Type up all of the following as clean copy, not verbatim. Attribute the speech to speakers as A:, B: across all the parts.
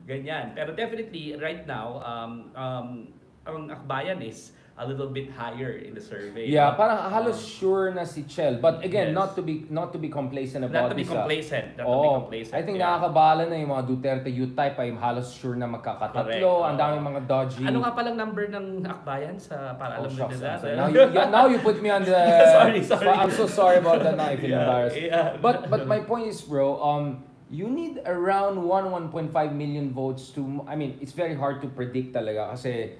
A: Ganyan. Pero definitely, right now, ang akbayan is a little bit higher in the survey.
B: Yeah,
A: No?
B: parang halos sure na si Chel. But again,
A: Yes.
B: not to be complacent
A: Not
B: about
A: to be
B: this.
A: complacent. Not to be
B: Oh,
A: complacent.
B: I think
A: Yeah.
B: nakakabala na yung mga Duterte youth type ay halos sure na
A: Correct.
B: magkakatatlo. Ang daming mga dodgy.
A: Ano nga palang number ng akbayan para
B: Oh,
A: alam
B: shucks.
A: nila?
B: I'm sorry. Now you put me on the...
A: Sorry.
B: I'm so sorry about that now. I feel embarrassed.
A: Yeah.
B: But my point is, bro, you need around 1.5 million votes to... I mean, it's very hard to predict talaga kasi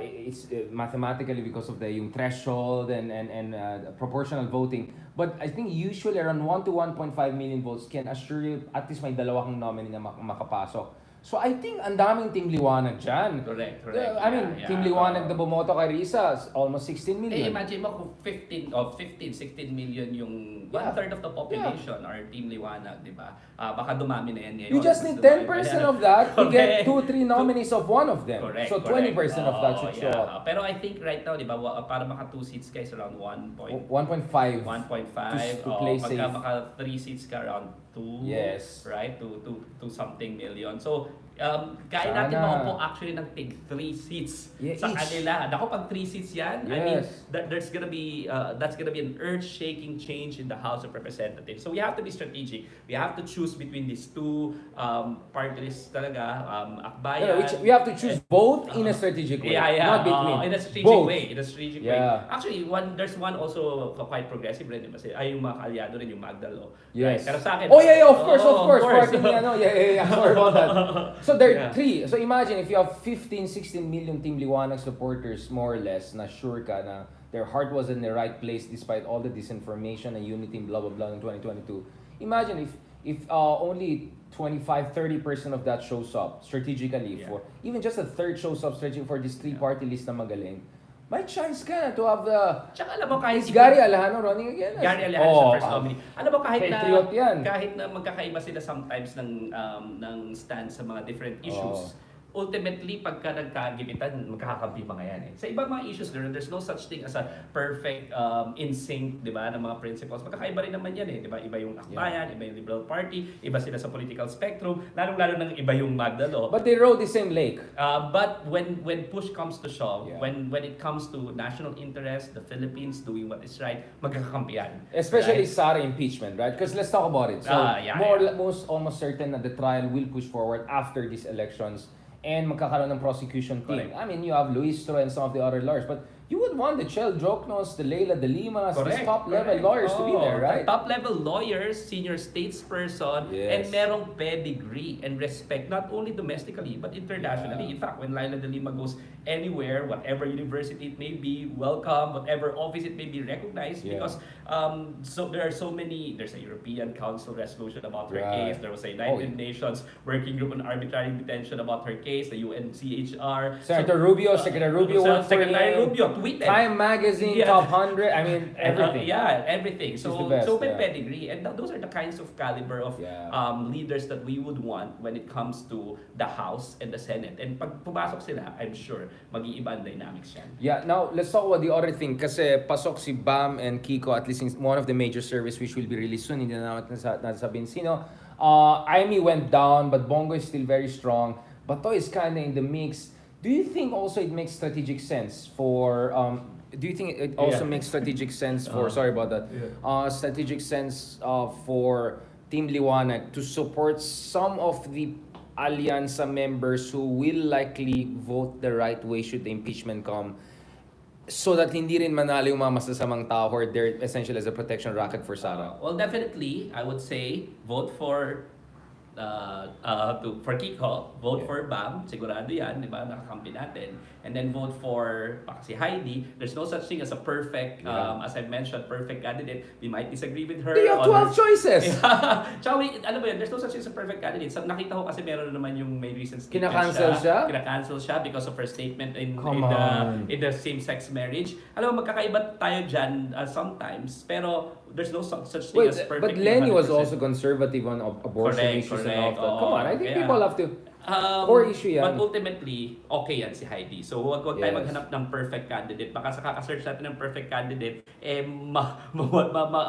B: it's mathematically because of the yung threshold and proportional voting. But I think usually around 1 to 1.5 million votes can assure you at least may dalawa kang nominee na makapasok. So I think ang daming Team Liwanag dyan.
A: Correct.
B: I mean, Team Liwanag na bumoto kay Risa, almost 16 million.
A: Imagine mo kung 15, 16 million yung one-third of the population or Team Liwanag, di ba? Baka dumami na yan ngayon.
B: You just need 10% of that to get 2-3 nominees of one of them.
A: Correct.
B: So 20% of that should show up.
A: Pero I think right now, di ba, para maka 2 seats ka is around
B: 1.5.
A: 1.5.
B: To play safe.
A: Pagka maka 3 seats ka around 2.
B: Yes.
A: Right? To something million. So, kaya natin maupo actually ng tig 3 seats sa kanila. Naku, pag 3 seats yan,
B: yes.
A: I mean, that's gonna be an earth-shaking change in the House of Representatives. So we have to be strategic. We have to choose between these two parties talaga, akbayan.
B: We have to choose both in a strategic way. Not between.
A: In a strategic
B: both.
A: way. In a strategic way. Actually, there's one also quite progressive rin. Kasi ay yung mga kaalyado rin, yung Magdalo.
B: Yes.
A: Right? Pero sa akin,
B: of course. Parking, sorry about that. So there are 3. So imagine if you have 15, 16 million Team Liwanag supporters, more or less, na sure ka na their heart was in the right place despite all the disinformation and unity blah blah blah in 2022. Imagine if only 25-30% of that shows up strategically for even just a third shows up strategically for this 3-party list na magaling. May chance ka na to have the...
A: Tsaka alam mo kahit...
B: Gary Alejano running again.
A: Gary Alejano sa first nominee. Alam mo kahit na magkakaiba sila sometimes ng stand sa mga different issues, ultimately, pagka nagkagipitan, magkakakampi mga yan eh. Sa ibang mga issues, there's no such thing as a perfect in sync, di ba, ng mga principles. Magkakaiba rin naman yan eh, di ba? Iba yung akbayan, iba yung Liberal Party, iba sila sa political spectrum, lalong-lalo ng iba yung Magdalo.
B: But they rode the same lake.
A: But when push comes to shove, when it comes to national interest, the Philippines doing what is right, magkakakampiyan.
B: Especially Sara impeachment, right? Because let's talk about it. So, almost certain that the trial will push forward after these elections and magkakaroon ng prosecution team.
A: Correct.
B: I mean, you have Luistro and some of the other lawyers, but you would want the Chel Joknos, the Leila de Limas, these top-level lawyers to be there, right?
A: Top-level lawyers, senior statesperson, and merong pedigree and respect, not only domestically, but internationally. In fact, when Leila de Lima goes anywhere, whatever university it may be, welcome, whatever office it may be recognized, because so there are so many, there's a European Council resolution about her case, there was a United Nations Working Group on Arbitrary Detention about her case, the UNCHR.
B: Senator Rubio, Secretary Rubio worked for
A: Secretary Rubio tweeted.
B: Time Magazine, Top 100, I mean, everything.
A: Everything. So may pedigree. And those are the kinds of caliber of leaders that we would want when it comes to the House and the Senate. And pag pumasok sila, I'm sure, mag-iiba ang dynamics yan.
B: Yeah, now, let's talk about the other thing. Kasi pasok si Bam and Kiko, at least in one of the major surveys which will be released soon, hindi na natin nasabihin sino. Aimee went down, but Bongo is still very strong. Bato is kind of in the mix. Do you think also it makes strategic sense for do you think it also makes strategic sense for sorry about that strategic sense for Team Liwanag to support some of the Alyansa members who will likely vote the right way should the impeachment come, so that hindi rin manalo yung mga masasamang tao or they're essentially as a protection racket for Sara?
A: Well, definitely, I would say vote for Kiko, vote for Bam, sigurado yan, di ba, nakakampi natin. And then vote for si Heidi. There's no such thing as a perfect, as I mentioned, perfect candidate. We might disagree with her.
B: You have 12 choices!
A: Tsaka, ano ba yun, there's no such thing as a perfect candidate. So, nakita ko kasi meron naman yung may recent statement Kinakancel siya because of her statement in the same-sex marriage. Alam mo, magkakaiba tayo dyan sometimes, pero there's no such thing as perfect.
B: But Lenny was also conservative on abortion issues and all that. Come on, I think people have to... Core issue yan.
A: But ultimately, okay yan si Heidi. So wag tayo
B: Yes.
A: maghanap ng perfect candidate. Baka sa kaka-search natin ng perfect candidate,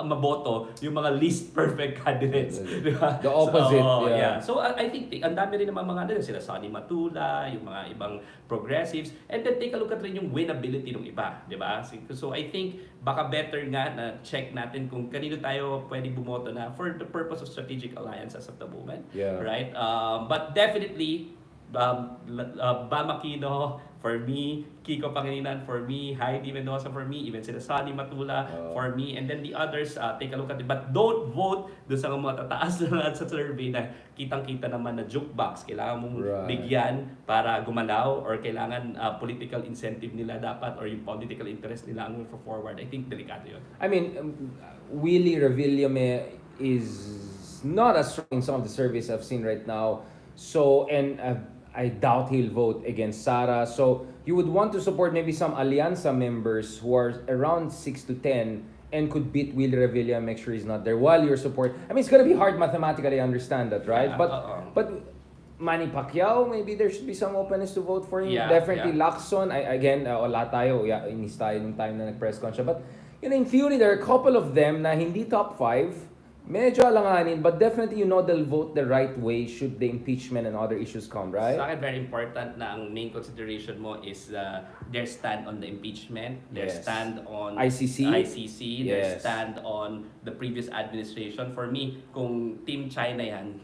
A: maboto yung mga least perfect candidates. Di ba?
B: The opposite,
A: So,
B: yeah.
A: So I think ang dami rin naman mga sila Sonny Matula, yung mga ibang progressives. And then take a look at rin yung winnability ng iba. Di ba? So I think baka better nga na check natin kung kanino tayo pwede bumoto na for the purpose of strategic alliance as of the moment.
B: Yeah.
A: Right? But definitely, Bam Aquino for me, Kiko Pangilinan for me, Heidi Mendoza for me, even sila Sonny Matula for me, and then the others, take a look at it. But don't vote doon sa mga tataas na sa survey na kitang-kita naman na jukebox. Kailangan mong bigyan para gumalaw or kailangan political incentive nila dapat or yung political interest nila ang move forward. I think delikado yun.
B: I mean, Willie Revillame is not as strong in some of the surveys I've seen right now. So, and I doubt he'll vote against Sara. So, you would want to support maybe some Alianza members who are around 6 to 10 and could beat Willie Revilla and make sure he's not there while your support. I mean, it's gonna be hard mathematically, I understand that, right? But Manny Pacquiao, maybe there should be some openness to vote for him. Definitely Lacson. Wala tayo. Inis tayo nung time na nag-press con siya. But, in theory, there are a couple of them na hindi top 5. Medyo alanganin, but definitely they'll vote the right way should the impeachment and other issues come, right?
A: Sa akin, very important na ang main consideration mo is their stand on the impeachment, their stand on
B: ICC,
A: their stand on the previous administration. For me, kung Team China yan,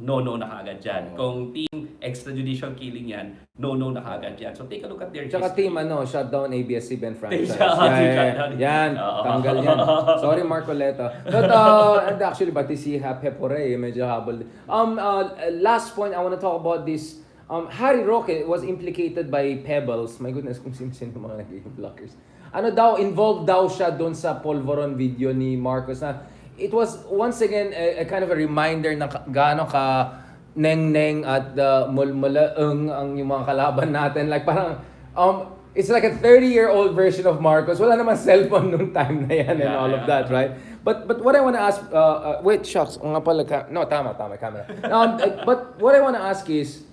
A: no na kaagad yan. Kung team extrajudicial killing yan, no na kaagad yan. So take a look at their
B: Tsaka
A: history.
B: team shutdown ABS-CBN franchise.
A: Yan.
B: Tanggal yan. Sorry Marcoleta. But and actually pati si Pepore medyo habol. Last point I want to talk about this. Harry Roque was implicated by Pebbles. My goodness, kung sino mga naging blockers. Involved daw siya doon sa Polvoron video ni Marcos na it was once again a kind of a reminder na gaano ka neng-neng at mulmulaeng ang yung mga kalaban natin. Like parang, it's like a 30-year-old version of Marcos. Wala naman cellphone nung time na yan and all of that, right? But what I want to ask, wait, shucks, nga pala, tama, camera. But what I want to ask is,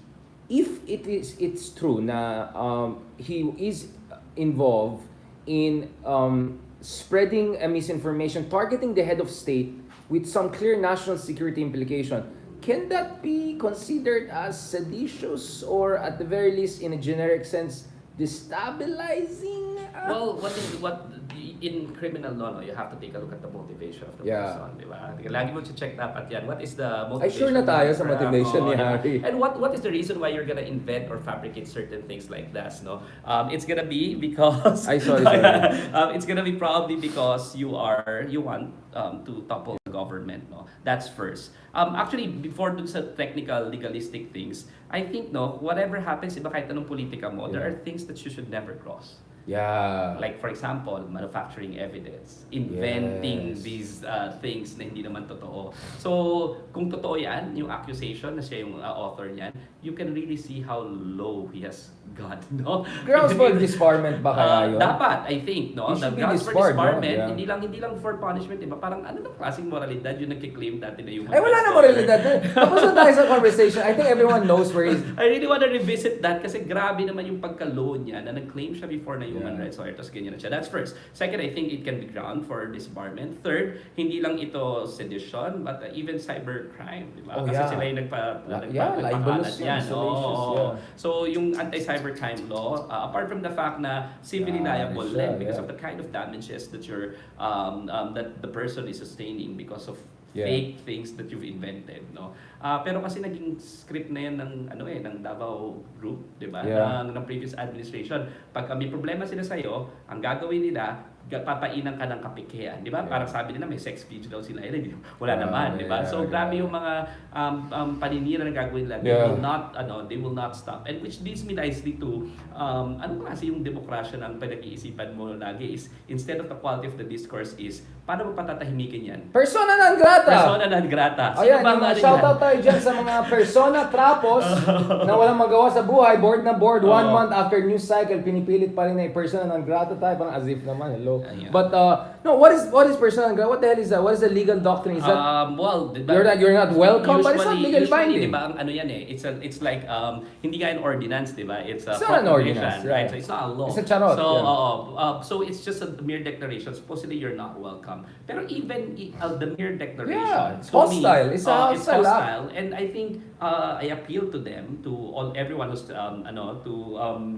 B: if it's true na he is involved in spreading a misinformation, targeting the head of state with some clear national security implication, can that be considered as seditious or at the very least in a generic sense destabilizing?
A: Well, what in criminal law, you have to take a look at the motivation of the person, di ba? Lagi mo check dapat yan. What is the motivation?
B: Ay, sure na tayo sa motivation ni Harry.
A: And what is the reason why you're gonna invent or fabricate certain things like that, no? It's gonna be because
B: sorry.
A: it's gonna be probably because you want to topple the government, no? That's first. Actually, before dun sa technical, legalistic things, I think, whatever happens, iba kahit anong politika mo, there are things that you should never cross.
B: Yeah.
A: Like for example, manufacturing evidence, inventing these things na hindi naman totoo. So, kung totoo yan, yung accusation na siya yung author niyan, you can really see how low he has gone, no?
B: Grounds for disbarment ba kaya yun?
A: Dapat, I think, no?
B: He
A: The
B: should be
A: grounds for
B: disbarred,
A: disbarment,
B: no?
A: hindi lang for punishment, diba? Parang ano ng klaseng moralidad yung nagkiklaim dati na human
B: Ay, wala na moralidad. Tapos na tayo sa conversation. I think everyone knows where he's...
A: I really want to revisit that kasi grabe naman yung pagka-low niya na nag-claim siya before na human rights lawyer, tapos ganyan na siya. That's first. Second, I think it can be ground for disbarment. Third, hindi lang ito sedition, but even cybercrime, di ba? Kasi sila yung nagpapahalan yan. So, yung anti-cybercrime law, apart from the fact na civilly liable din because of the kind of damages that that the person is sustaining because of fake things that you've invented, no? Pero kasi naging script na yan ng Davao Group, 'di ba? Ng previous administration. Pag may problema sila sa iyo, ang gagawin nila, papainan ka ng kapikihan, 'di ba? Parang sabi nila may sex video daw sila, wala naman, 'di ba? So grabe yung mga paninira na gagawin nila. They will not stop. And which leads me nicely to ano kasi yung demokrasya ng pinag-iisipan mo lagi is instead of the quality of the discourse is paano mo patatahimikin yan?
B: Persona non grata!
A: Persona non grata.
B: Sino ba shoutout tayo dyan sa mga persona trapos na walang magawa sa buhay, board na board, 1 month after news cycle, pinipilit pa rin na persona non grata tayo, parang as if naman, hello. But No, what is personal grata? What the hell is that? What is the legal doctrine? Is that
A: Well, diba,
B: you're not welcome, but it's not legal
A: usually,
B: binding.
A: diba, ang ano yan eh, it's like, hindi nga an ordinance, diba? It's a
B: It's not an
A: proclamation,
B: ordinance,
A: right?
B: yeah.
A: So it's not a law.
B: It's a charot,
A: So,
B: yeah.
A: so it's just a mere declaration. Supposedly, you're not welcome. Pero even the mere declaration,
B: Yeah, it's
A: to me,
B: hostile. It's a
A: it's
B: hostile act.
A: hostile. And I think, I appeal to them, to everyone who's,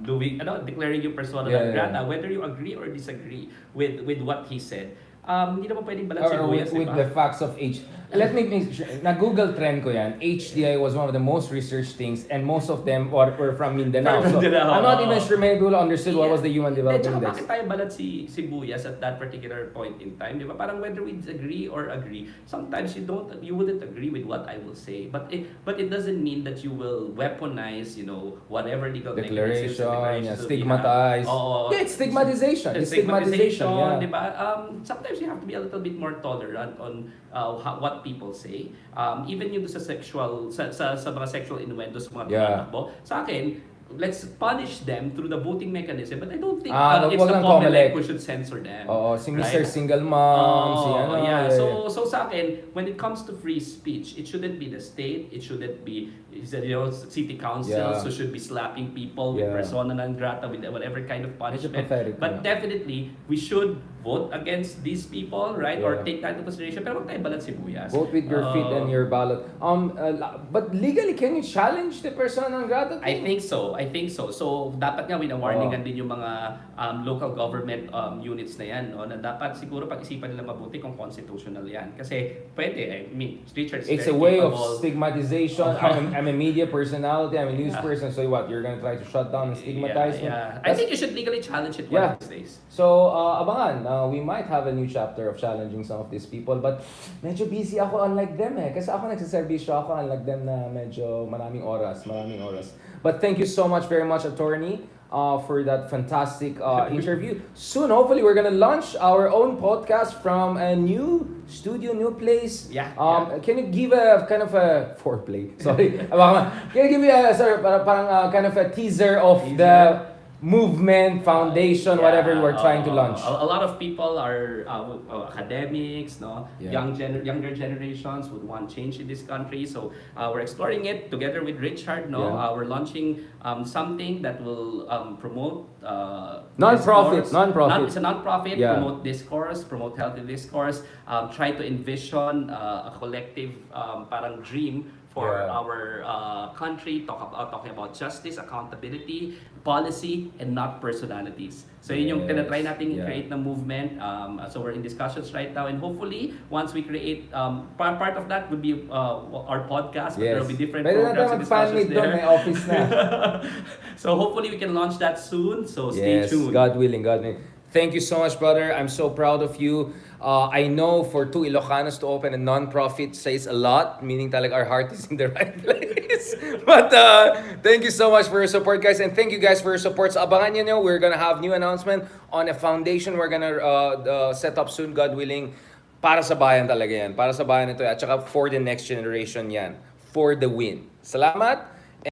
A: doing, declaring your persona non
B: Yeah, yeah.
A: grata, whether you agree or disagree with what he said. Hindi naman pwedeng balat
B: Or
A: sibuyas,
B: with
A: diba?
B: the facts of H. Let me make sure. Na-Google trend ko yan. HDI was one of the most researched things and most of them were from Mindanao. So,
A: Mindanao,
B: I'm not
A: oo.
B: even sure many people understood what was the Human
A: Then,
B: Development
A: tsaka
B: Index.
A: bakit tayo balat si sibuyas at that particular point in time, di ba? Parang whether we disagree or agree, sometimes you wouldn't agree with what I will say. But it doesn't mean that you will weaponize, whatever legal mechanisms
B: Declaration,
A: and
B: yeah,
A: declarations that we have.
B: stigmatize.
A: Oo.
B: Yeah, it's stigmatization. It's stigmatization, yeah.
A: di ba? Sometimes you have to be a little bit more tolerant on what people say. Even yung sa sexual, sa mga sexual innuendos, mga
B: Yeah.
A: tumatakbo. Sa akin, let's punish them through the voting mechanism. But I don't think it's
B: wag
A: the
B: lang
A: COMELEC
B: COMELEC.
A: who should censor them.
B: Oo, si Mr.
A: Right?
B: Single Mom, si ano.
A: Yeah. So sa akin, when it comes to free speech, it shouldn't be the state, it shouldn't be city councils
B: Yeah.
A: who should be slapping people with
B: Yeah.
A: persona non grata, with whatever kind of punishment.
B: pathetic,
A: But
B: yeah.
A: definitely, we should vote against these people, right? Or
B: Yeah.
A: take that into consideration. Pero wag tayo balat sibuyas.
B: Vote with your feet and your ballot. But legally, can you challenge the persona non grata
A: I
B: thing?
A: think so. So, dapat nga winawarningan din yung mga local government units na yan, no? Na dapat siguro pag-isipan nila mabuti kung constitutional yan. Kasi pwede, Richard is
B: It's a
A: very
B: way of
A: capable.
B: stigmatization. I'm a media personality. I'm a news person. So what? You're gonna try to shut down and stigmatize me?
A: Yeah. I think you should legally challenge it one
B: Yeah.
A: of these days.
B: So, abangan. We might have a new chapter of challenging some of these people. But medyo busy ako unlike them eh. Kasi ako nagsiservisyo ako unlike them na medyo maraming oras. But thank you so much, very much, attorney, for that fantastic interview. Soon, hopefully, we're gonna launch our own podcast from a new studio, new place.
A: Yeah.
B: Can you give a kind of a foreplay? Sorry. Can you give me a parang kind of a teaser of the movement, foundation, whatever we're trying to launch?
A: A lot of people are academics, no?
B: Yeah.
A: Younger generations would want change in this country. So we're exploring it together with Richard, no?
B: Yeah.
A: We're launching something that will promote
B: Non-profit,
A: discourse.
B: non-profit.
A: It's a non-profit,
B: Yeah.
A: promote discourse, promote healthy discourse, try to envision a collective parang dream for
B: Yeah.
A: our country, talking about justice, accountability, policy, and not personalities. So yun yung
B: Yes.
A: tinatry natin
B: Yeah.
A: create na movement. So we're in discussions right now, and hopefully, once we create, part of that would be our podcast, but there will be different
B: Pwede na tayo
A: programs and discussions
B: mag-fan-meet doon, may
A: there.
B: office na.
A: So hopefully we can launch that soon, so stay
B: Yes,
A: tuned.
B: God willing, God willing. Thank you so much, brother. I'm so proud of you. I know for two Ilocanos to open a non-profit says a lot, meaning talaga our heart is in the right place. But thank you so much for your support, guys. And thank you guys for your support. So abangan nyo, we're gonna have new announcement on a foundation we're gonna set up soon, God willing. Para sa bayan talaga yan. Para sa bayan ito. At saka for the next generation yan. For the win. Salamat.